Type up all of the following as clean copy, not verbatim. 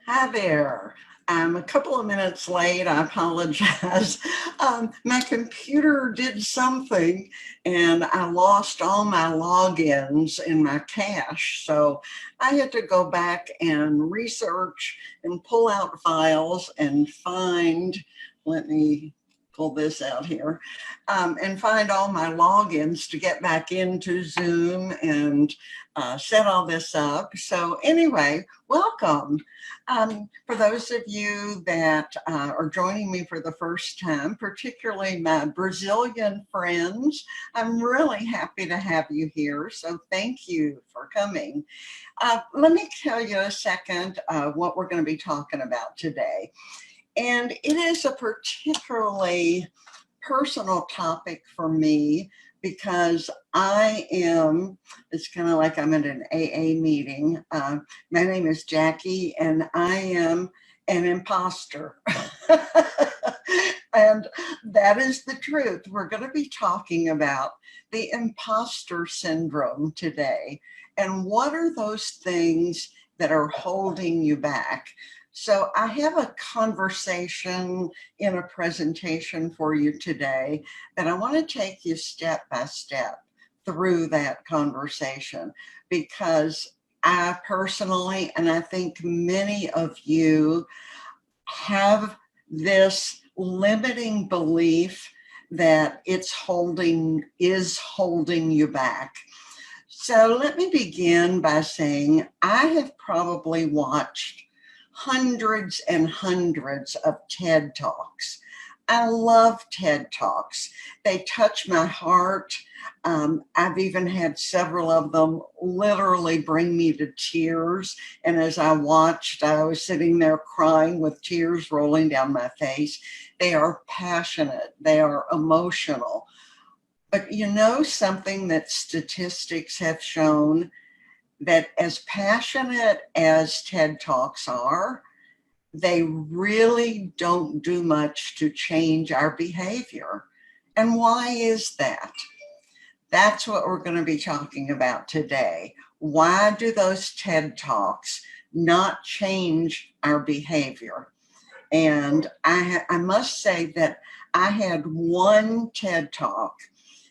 Hi there. I'm a couple of minutes late. I apologize. My computer did something and I lost all my logins in my cache. So I had to go back and research and pull out files and find, let me pull this out here, and find all my logins to get back into Zoom and set all this up. So anyway, welcome. For those of you that are joining me for the first time, particularly my Brazilian friends, I'm really happy to have you here. So thank you for coming. Let me tell you a second what we're going to be talking about today. And it is a particularly personal topic for me because it's kind of like I'm at an AA meeting. My name is Jackie and I am an imposter. And that is the truth. We're going to be talking about the imposter syndrome today. And what are those things that are holding you back? So I have a conversation in a presentation for you today that I want to take you step by step through that conversation because I personally, and I think many of you have this limiting belief that is holding you back. So let me begin by saying I have probably watched hundreds and hundreds of TED Talks. I love TED Talks. They touch my heart. I've even had several of them literally bring me to tears. And as I watched, I was sitting there crying with tears rolling down my face. They are passionate. They are emotional. But you know something that statistics have shown that as passionate as TED Talks are, they really don't do much to change our behavior. And why is that? That's what we're going to be talking about today. Why do those TED Talks not change our behavior? And I must say that I had one TED Talk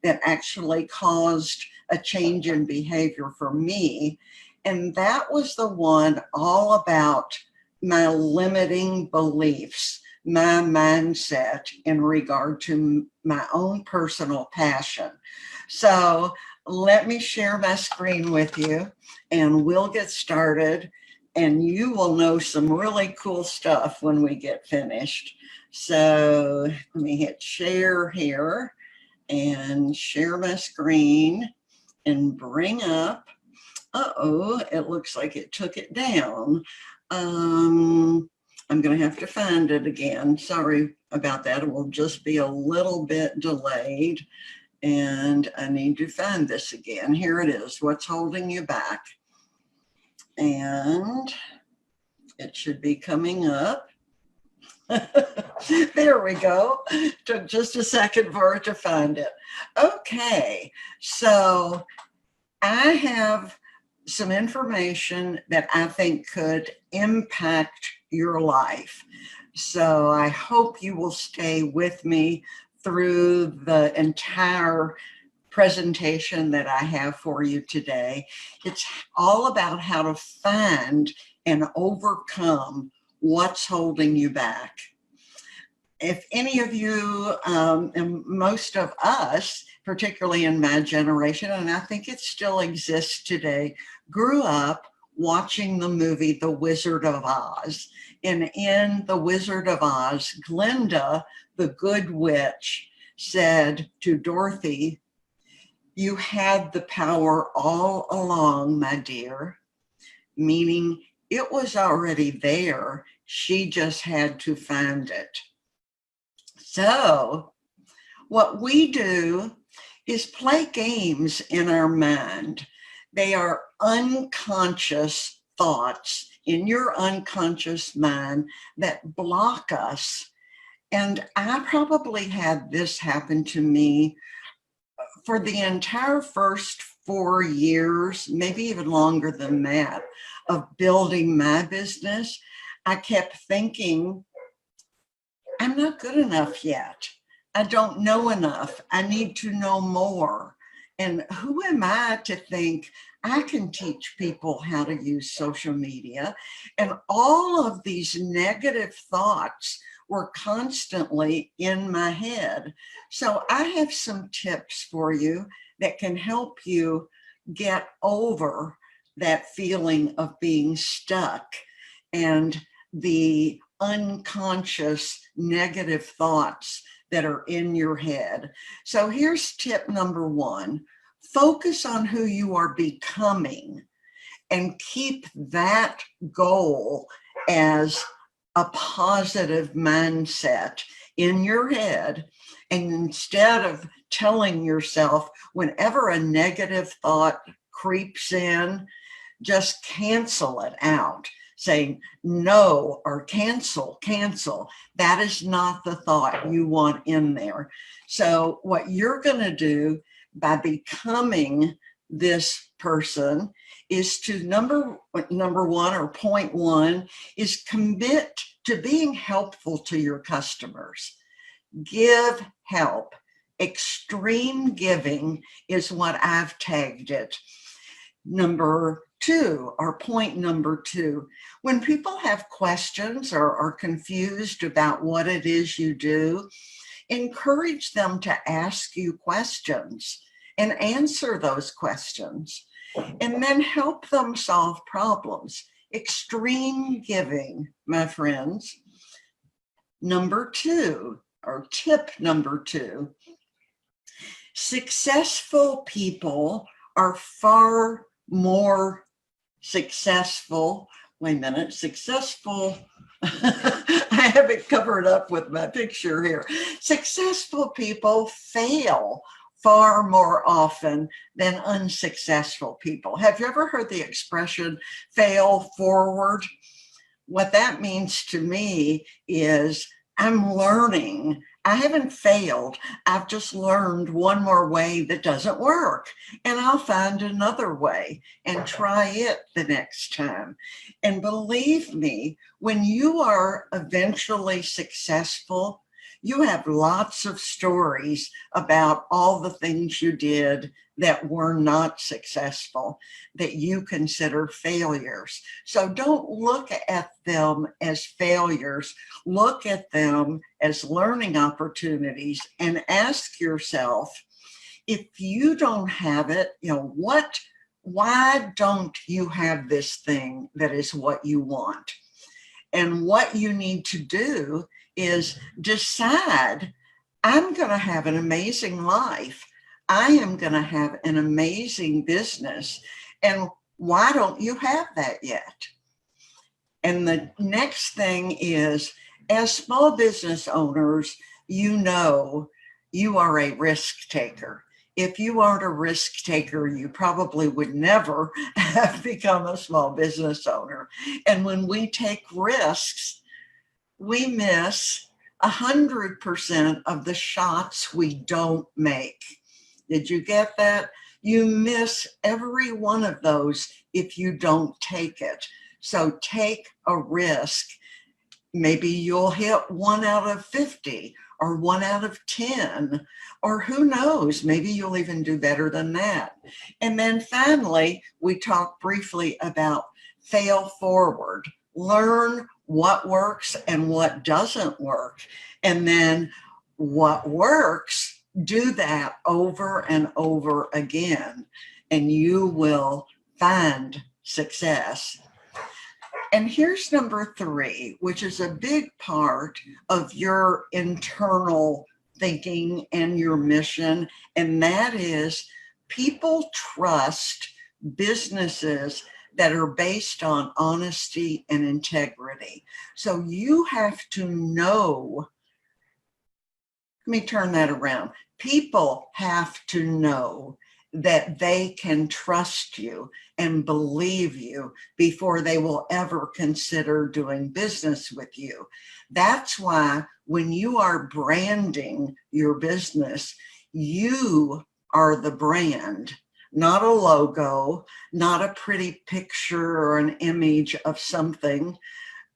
that actually caused a change in behavior for me. And that was the one all about my limiting beliefs, my mindset in regard to my own personal passion. So let me share my screen with you and we'll get started and you will know some really cool stuff when we get finished. So let me hit share here and share my screen and bring up, it looks like it took it down. I'm going to have to find it again. Sorry about that. It will just be a little bit delayed. And I need to find this again. Here it is. What's holding you back? And it should be coming up. There we go. Took just a second for it to find it. Okay, so I have some information that I think could impact your life. So I hope you will stay with me through the entire presentation that I have for you today. It's all about how to find and overcome what's holding you back. If any of you, and most of us, particularly in my generation, and I think it still exists today, grew up watching the movie The Wizard of Oz. And in The Wizard of Oz, Glinda, the good witch, said to Dorothy, "You had the power all along, my dear," meaning it was already there. She just had to find it. So what we do is play games in our mind. They are unconscious thoughts in your unconscious mind that block us. And I probably had this happen to me for the entire first 4 years, maybe even longer than that, of building my business. I kept thinking, I'm not good enough yet. I don't know enough. I need to know more. And who am I to think I can teach people how to use social media? And all of these negative thoughts were constantly in my head. So I have some tips for you that can help you get over that feeling of being stuck and the unconscious negative thoughts that are in your head. So here's tip number one: focus on who you are becoming and keep that goal as a positive mindset in your head. And instead of telling yourself whenever a negative thought creeps in, just cancel it out, saying no or cancel. That is not the thought you want in there. So what you're going to do by becoming this person is to number one, or point one, is commit to being helpful to your customers. Give help. Extreme giving is what I've tagged it. Number two, or point number two, when people have questions or are confused about what it is you do, encourage them to ask you questions and answer those questions, and then help them solve problems. Extreme giving, my friends. Number two, or tip number two, successful people are far more successful. Wait a minute, successful. I have it covered up with my picture here. Successful people fail far more often than unsuccessful people. Have you ever heard the expression fail forward? What that means to me is I'm learning. I haven't failed. I've just learned one more way that doesn't work, and I'll find another way and try it the next time. And believe me, when you are eventually successful, you have lots of stories about all the things you did that were not successful, that you consider failures. So don't look at them as failures. Look at them as learning opportunities and ask yourself, if you don't have it, why don't you have this thing that is what you want? And what you need to do is decide, I'm going to have an amazing life. I am going to have an amazing business. And why don't you have that yet? And the next thing is, as small business owners, you know you are a risk taker. If you aren't a risk taker, you probably would never have become a small business owner. And when we take risks, we miss 100% of the shots we don't make. Did you get that? You miss every one of those if you don't take it. So take a risk. Maybe you'll hit 1 out of 50 or 1 out of 10, or who knows, maybe you'll even do better than that. And then finally, we talked briefly about fail forward. Learn what works and what doesn't work. And then what works, do that over and over again, and you will find success. And here's number three, which is a big part of your internal thinking and your mission, and that is people trust businesses that are based on honesty and integrity. So you have to know, let me turn that around. People have to know that they can trust you and believe you before they will ever consider doing business with you. That's why when you are branding your business, you are the brand, not a logo, not a pretty picture or an image of something.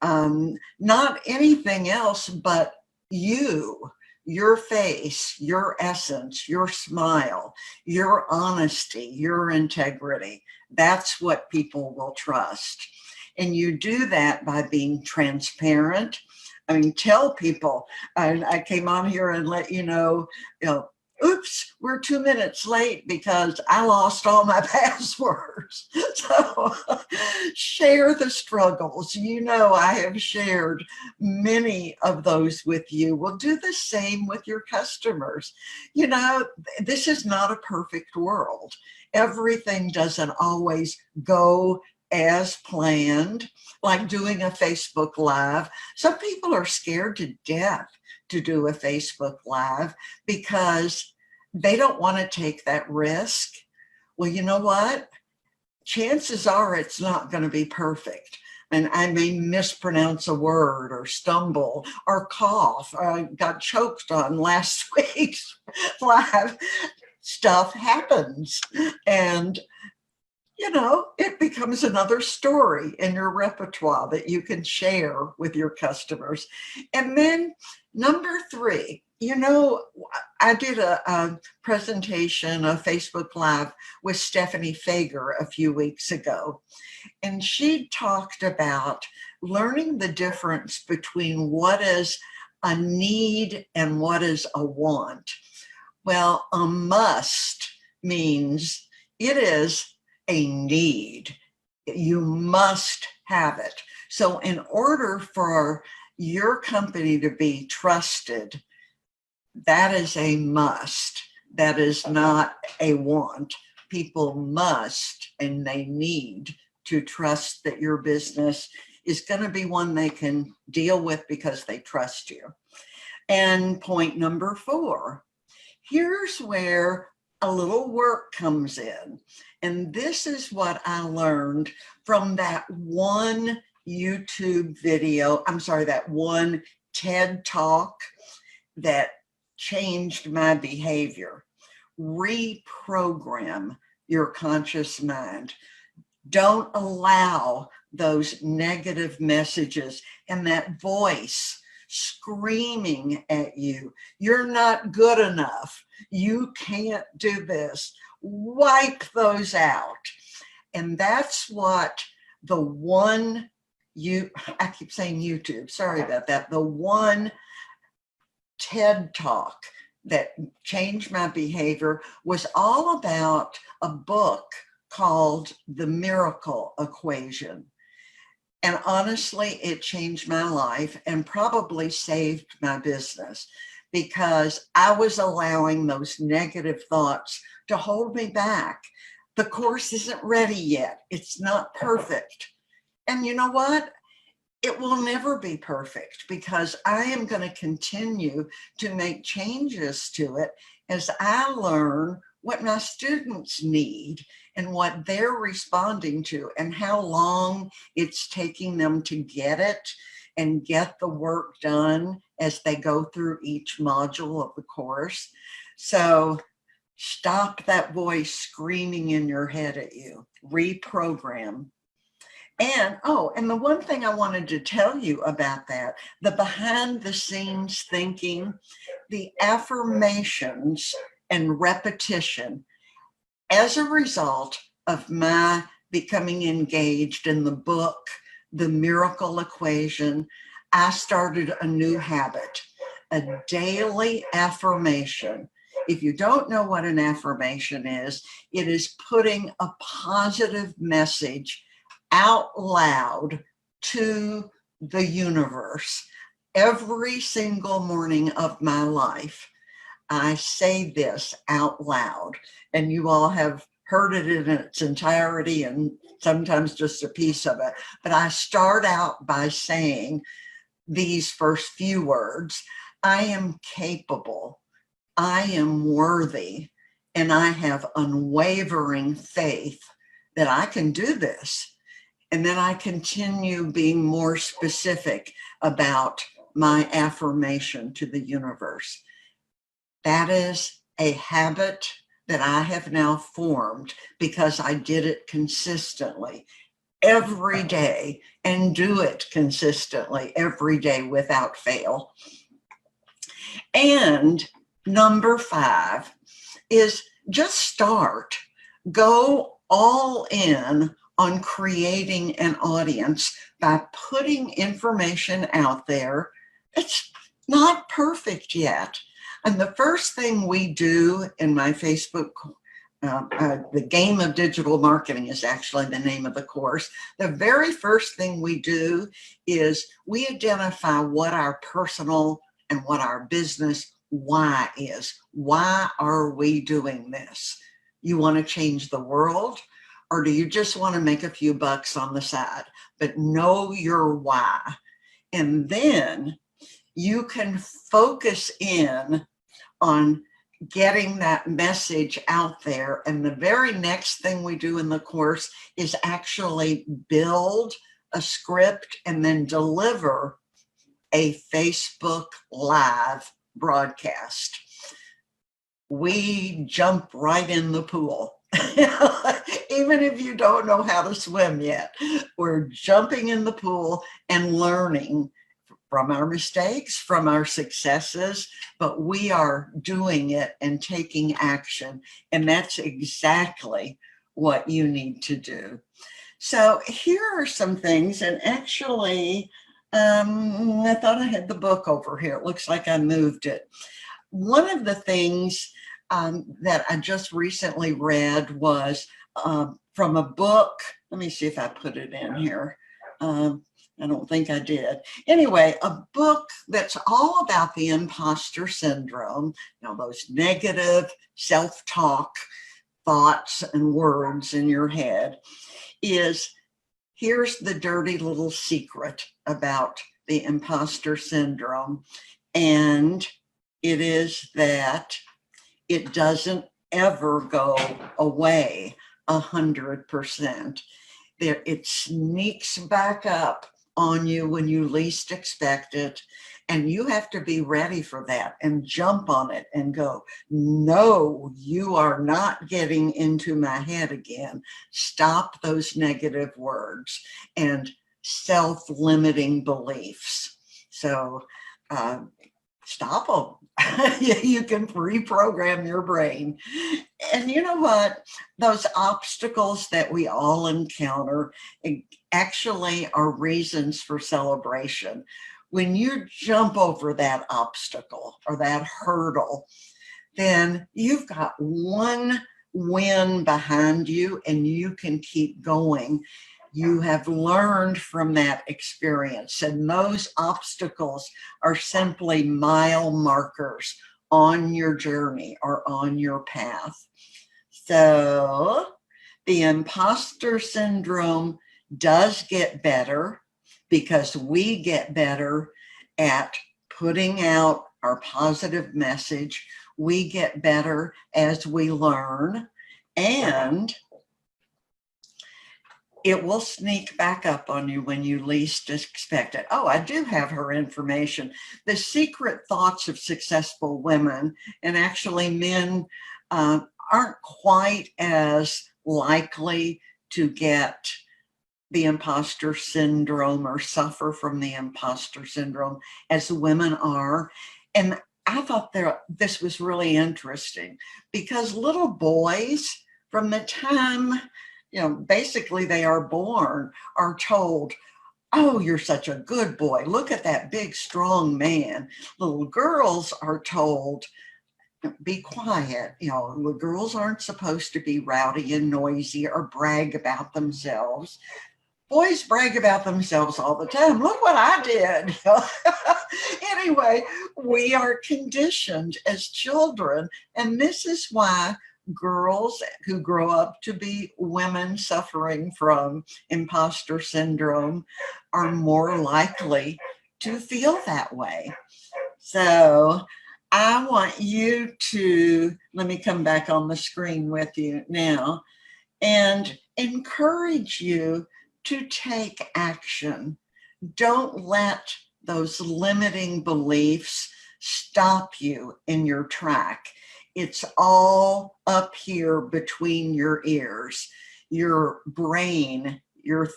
Not anything else but you, your face, your essence, your smile, your honesty, your integrity. That's what people will trust. And you do that by being transparent. I mean, tell people, I came on here and let you know, oops, we're 2 minutes late because I lost all my passwords. So share the struggles. You know, I have shared many of those with you. We'll do the same with your customers. You know, this is not a perfect world. Everything doesn't always go as planned, like doing a Facebook Live. Some people are scared to death to do a Facebook Live because they don't want to take that risk. Well, you know what? Chances are it's not going to be perfect. And I may mispronounce a word or stumble or cough. I got choked on last week's live. Stuff happens. And you know, it becomes another story in your repertoire that you can share with your customers. And then number 3, you know, I did a presentation, a Facebook Live with Stephanie Fager a few weeks ago, and she talked about learning the difference between what is a need and what is a want. Well, a must means it is a need. You must have it. So in order for your company to be trusted, that is a must. That is not a want. People must and they need to trust that your business is going to be one they can deal with because they trust you. And point number 4, here's where a little work comes in. And this is what I learned from that one YouTube video, that one TED Talk that changed my behavior. Reprogram your conscious mind. Don't allow those negative messages and that voice screaming at you. You're not good enough. You can't do this. Wipe those out. And that's what the one I keep saying YouTube, sorry about that. The one TED Talk that changed my behavior was all about a book called The Miracle Equation. And honestly, it changed my life and probably saved my business because I was allowing those negative thoughts to hold me back. The course isn't ready yet. It's not perfect. And you know what? It will never be perfect because I am going to continue to make changes to it as I learn what my students need and what they're responding to and how long it's taking them to get it and get the work done as they go through each module of the course. So stop that voice screaming in your head at you. Reprogram. And the one thing I wanted to tell you about that, the behind the scenes thinking, the affirmations and repetition, as a result of my becoming engaged in the book, The Miracle Equation, I started a new habit, a daily affirmation. If you don't know what an affirmation is, it is putting a positive message out loud to the universe. Every single morning of my life, I say this out loud, and you all have heard it in its entirety and sometimes just a piece of it. But I start out by saying these first few words: I am capable, I am worthy, and I have unwavering faith that I can do this. And then I continue being more specific about my affirmation to the universe. That is a habit that I have now formed because I did it consistently. every day and do it consistently every day without fail. And number 5 is just start. Go all in on creating an audience by putting information out there. It's not perfect yet. And the first thing we do in my Facebook, the game of digital marketing is actually the name of the course. The very first thing we do is we identify what our personal and what our business why is. Why are we doing this? You want to change the world, or do you just want to make a few bucks on the side? But know your why. And then you can focus in on getting that message out there. And the very next thing we do in the course is actually build a script and then deliver a Facebook Live broadcast. We jump right in the pool. Even if you don't know how to swim yet, we're jumping in the pool and learning from our mistakes, from our successes, but we are doing it and taking action. And that's exactly what you need to do. So here are some things, and actually, I thought I had the book over here. It looks like I moved it. One of the things that I just recently read was from a book. Let me see if I put it in here. I don't think I did. Anyway, a book that's all about the imposter syndrome, those negative self-talk thoughts and words in your head, is here's the dirty little secret about the imposter syndrome. And it is that it doesn't ever go away 100%. It sneaks back up on you when you least expect it. And you have to be ready for that and jump on it and go, no, you are not getting into my head again. Stop those negative words and self-limiting beliefs. So stop them. You can reprogram your brain. And you know what? Those obstacles that we all encounter actually are reasons for celebration. When you jump over that obstacle or that hurdle, then you've got one win behind you and you can keep going. You have learned from that experience, and those obstacles are simply mile markers on your journey or on your path. So the imposter syndrome does get better because we get better at putting out our positive message. We get better as we learn, and it will sneak back up on you when you least expect it. Oh, I do have her information. The secret thoughts of successful women, and actually men aren't quite as likely to get the imposter syndrome or suffer from the imposter syndrome as women are. And I thought this was really interesting because little boys, from the time basically they are born, are told, oh, you're such a good boy. Look at that big, strong man. Little girls are told, be quiet. The girls aren't supposed to be rowdy and noisy or brag about themselves. Boys brag about themselves all the time. Look what I did. Anyway, we are conditioned as children, and this is why girls who grow up to be women suffering from imposter syndrome are more likely to feel that way. So I want you to, let me come back on the screen with you now and encourage you to take action. Don't let those limiting beliefs stop you in your track. It's all up here between your ears. Your brain, your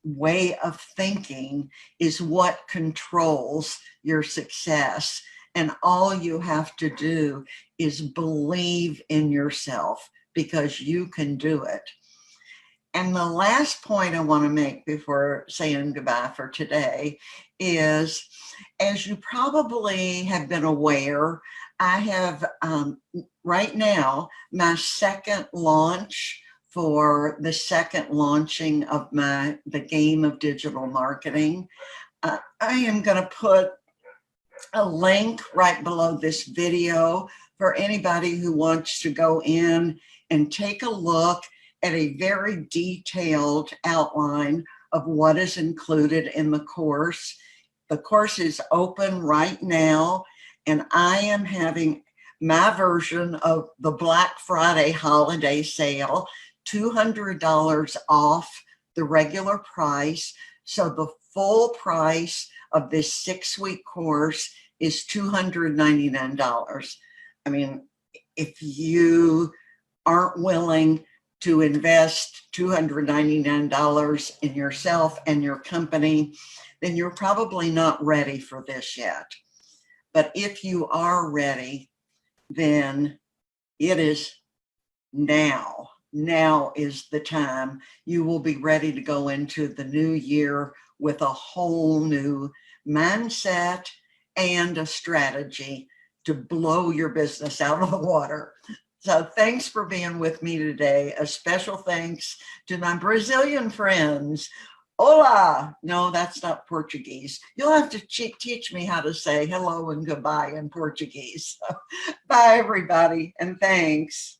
way of thinking is what controls your success. And all you have to do is believe in yourself, because you can do it. And the last point I want to make before saying goodbye for today is, as you probably have been aware, I have right now my second launch for the second launching of the game of digital marketing. I am going to put a link right below this video for anybody who wants to go in and take a look at a very detailed outline of what is included in the course. The course is open right now, and I am having my version of the Black Friday holiday sale, $200 off the regular price. So the full price of this 6-week course is $299. I mean, if you aren't willing to invest $299 in yourself and your company, then you're probably not ready for this yet. But if you are ready, then it is now. Now is the time. You will be ready to go into the new year with a whole new mindset and a strategy to blow your business out of the water. So thanks for being with me today. A special thanks to my Brazilian friends. Hola. No, that's not Portuguese. You'll have to teach me how to say hello and goodbye in Portuguese. Bye, everybody, and thanks.